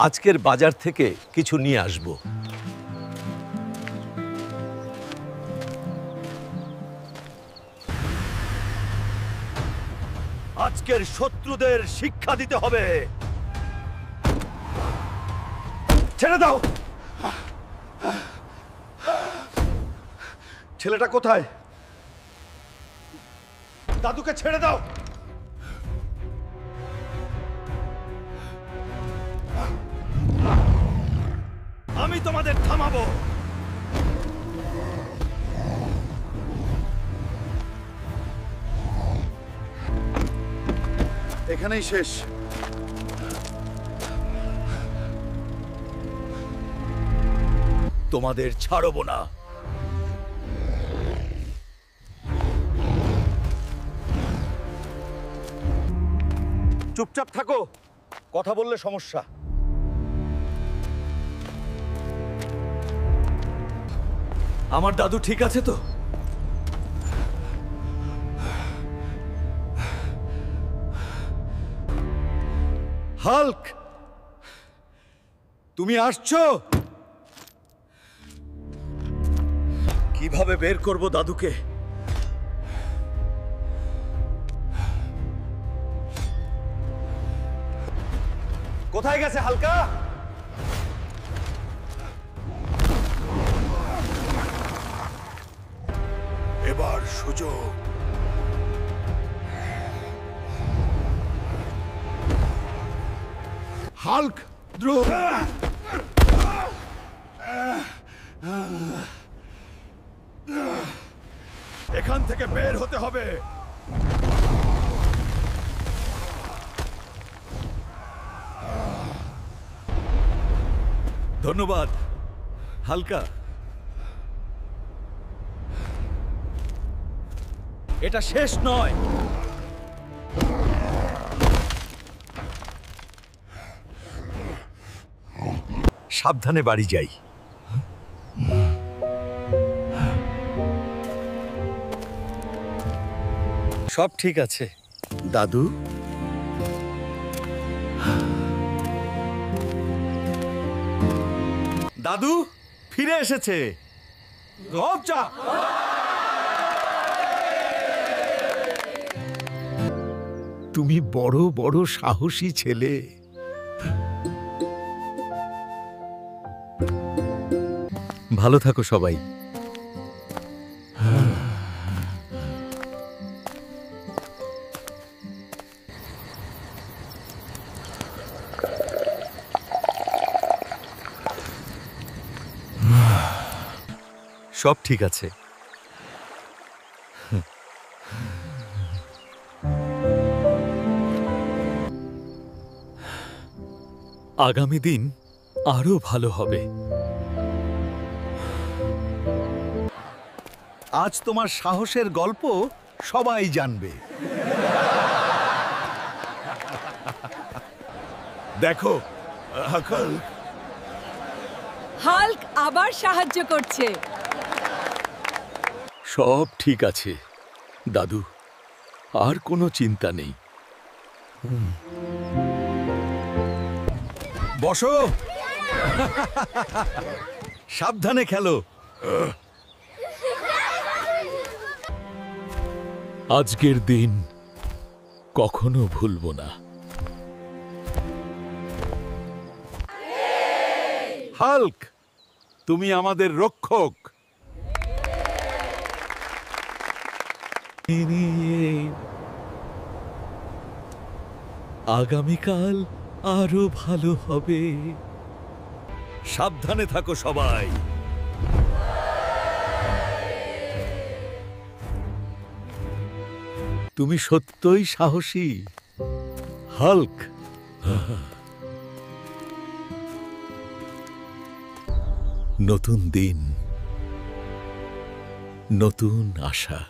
আজকের বাজার থেকে কিছু নিয়ে আসব। আজকের শত্রুদের শিক্ষা দিতে হবে। ছেড়ে দাও। ছেলেটা কোথায়? দাদুকে ছেড়ে দাও। আমি তোমাদের থামাবো। এখানেই শেষ। তোমাদের ছাড়বো না। চুপচাপ থাকো, কথা বললে সমস্যা। আমার দাদু ঠিক আছে তো? হাল্ক, তুমি আসছো? কিভাবে বের করব দাদুকে? কোথায় গেছে হালকা? এবার সুযোগ। হাল্ক, দ্রুত এখান থেকে বের হতে হবে। ধন্যবাদ হালকা। এটা শেষ নয়। সাবধানে বাড়ি যাই। সব ঠিক আছে দাদু। দাদু ফিরে এসেছে। তুমি বড় বড় সাহসী ছেলে। ভালো থাকো সবাই। সব ঠিক আছে। আগামী দিন আরো ভালো হবে। আজ তোমার সাহসের গল্প সবাই জানবে। দেখো, হাল্ক আবার সাহায্য করছে। সব ঠিক আছে দাদু, আর কোনো চিন্তা নেই। বসো। সাবধানে খেলো। আজকের দিন কখনো ভুলবো না। হাল্ক, তুমি আমাদের রক্ষক। আগামীকাল আরো ভালো হবে। সাবধানে থাকো সবাই। তুমি সত্যই সাহসী হাল্ক। নতুন দিন, নতুন আশা।